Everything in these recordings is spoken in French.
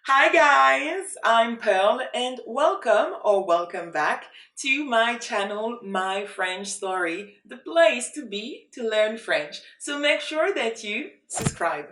Hi guys, I'm Pearl and welcome back to my channel, My French Story, the place to be to learn French. So make sure that you subscribe.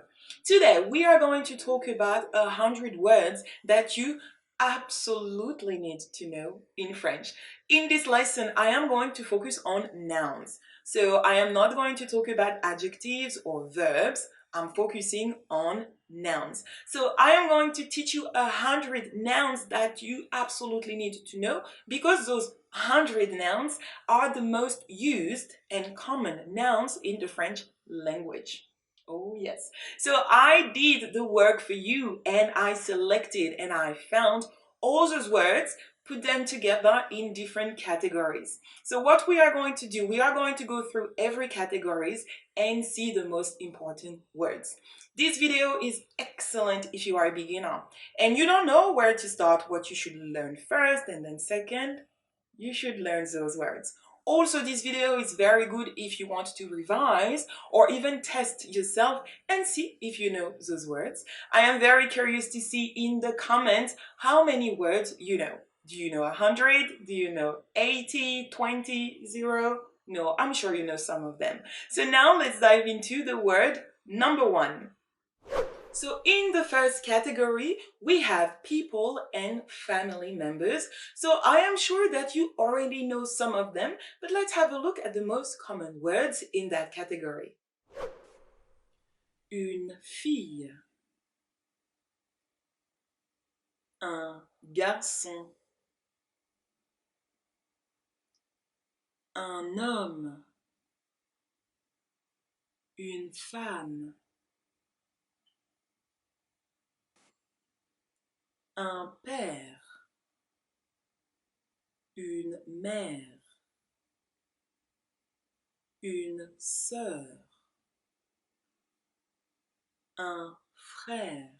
Today we are going to talk about 100 words that you absolutely need to know in French. In this lesson, I am going to focus on nouns. So I am not going to talk about adjectives or verbs. I'm focusing on nouns. So I am going to teach you 100 nouns that you absolutely need to know because those 100 nouns are the most used and common nouns in the French language. Oh yes. So I did the work for you and I selected and I found all those words, put them together in different categories. So what we are going to do, we are going to go through every categories and see the most important words. This video is excellent if you are a beginner and you don't know where to start, what you should learn first and then second, you should learn those words. Also, this video is very good if you want to revise or even test yourself and see if you know those words. I am very curious to see in the comments how many words you know. Do you know 100? Do you know 80, 20, 0? No, I'm sure you know some of them. So now let's dive into the word number one. So in the first category, we have people and family members. So I am sure that you already know some of them, but let's have a look at the most common words in that category. Une fille, un garçon, un homme, une femme, un père, une mère, une sœur, un frère,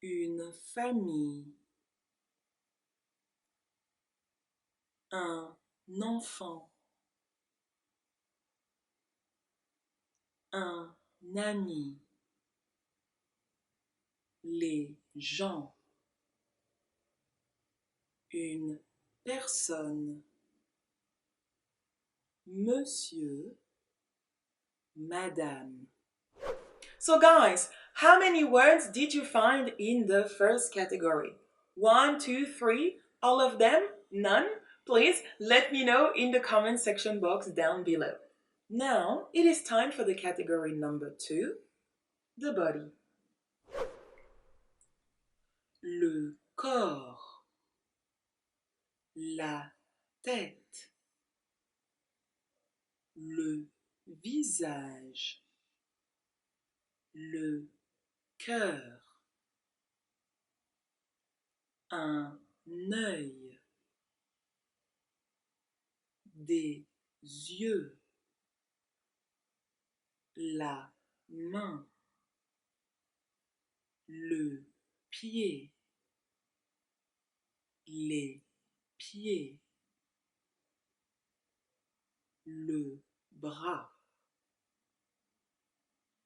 une famille, un enfant, un ami, les gens, une personne, monsieur, madame. So guys, how many words did you find in the first category? 1, 2, 3, all of them? None? Please let me know in the comment section box down below. Now it is time for the category number 2, the body. Le corps, la tête, le visage, le cœur, un œil, des yeux, la main, le pied, les pieds, le bras,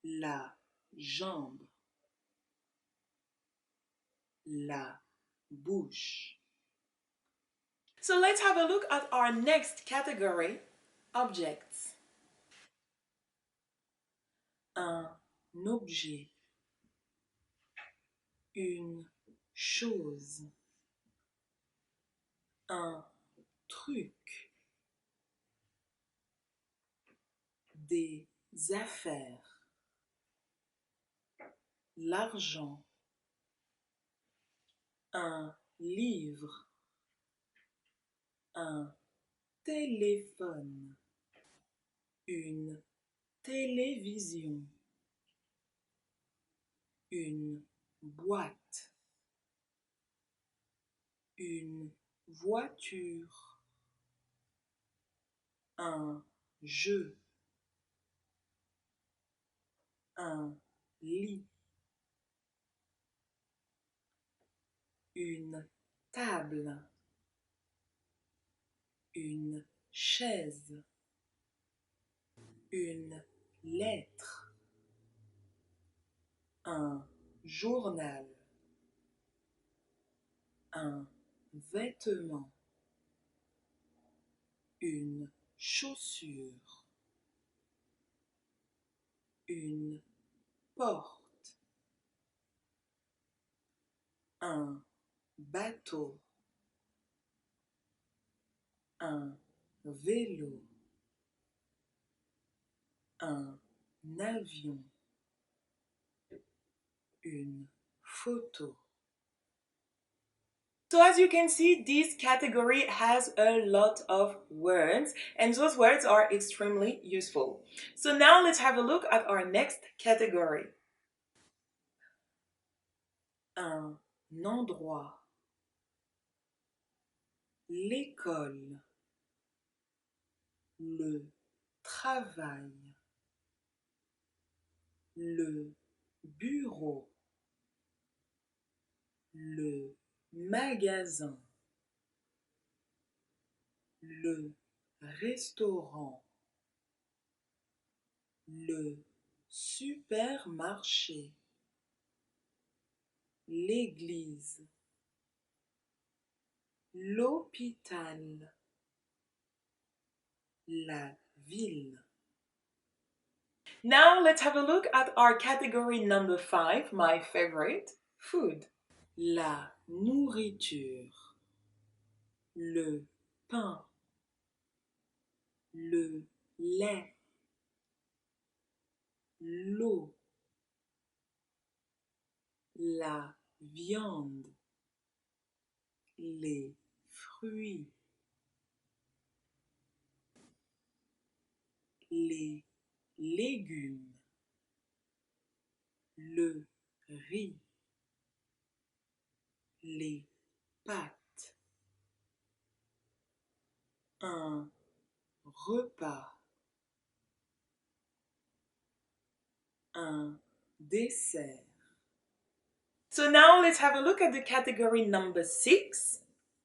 la jambe, la bouche. So let's have a look at our next category, objects. Un objet, une chose, un truc, des affaires, l'argent, un livre, un téléphone, une télévision, une boîte, une voiture, un jeu, un lit, une table, une chaise, une lettre, un journal, un vêtement, une chaussure, une porte, un bateau, un vélo, un avion, une photo. So as you can see, this category has a lot of words and those words are extremely useful. So now let's have a look at our next category. Un endroit, l'école, le travail, le bureau, le magasin, le restaurant, le supermarché, l'église, l'hôpital, la ville. Now let's have a look at our category number 5, my favorite, food. La nourriture, le pain, le lait, l'eau, la viande, les fruits, les légumes, le riz, les pâtes, un repas, un dessert. So now let's have a look at the category number 6,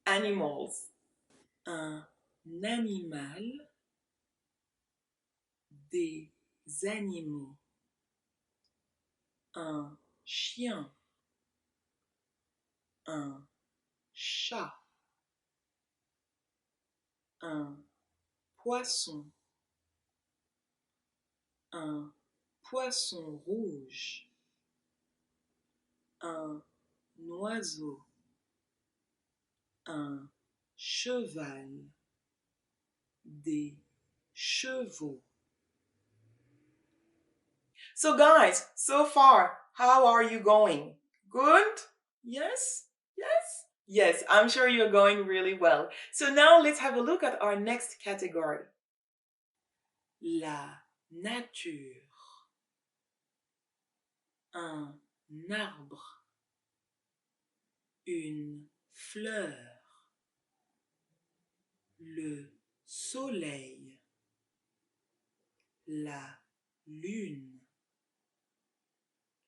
animals. Un animal, des animaux, un chien, un chat, un poisson, un poisson rouge, un oiseau, un cheval, des chevaux. So guys, so far, how are you going? Good? Yes? Yes? Yes, I'm sure you're going really well. So now let's have a look at our next category. La nature. Un arbre. Une fleur. Le soleil. La lune.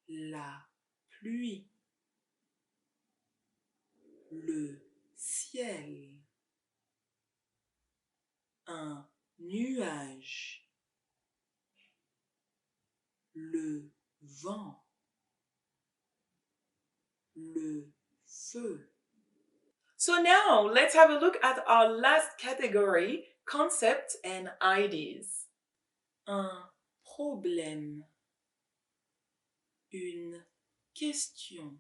La pluie. Le ciel. Un nuage. Le vent. Le feu. So now let's have a look at our last category, concepts and ideas. Un problème. Une question.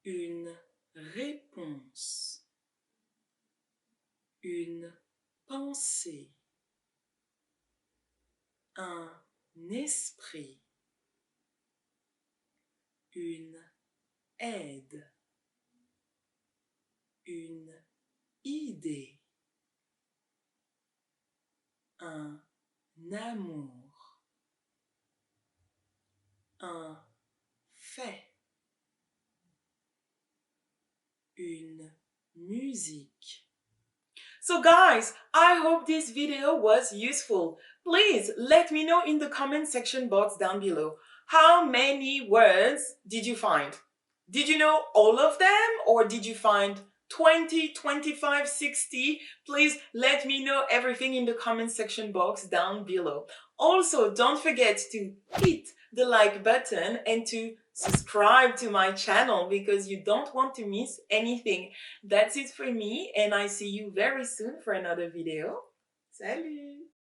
Une réponse. Une pensée. Un esprit. Une aide. Une idée. Un amour. Un fait. Une musique. So guys, I hope this video was useful. Please let me know in the comment section box down below. How many words did you find? Did you know all of them or did you find 20, 25, 60? Please let me know everything in the comment section box down below. Also, don't forget to hit the like button and to subscribe to my channel because you don't want to miss anything. That's it for me, and I see you very soon for another video. Salut!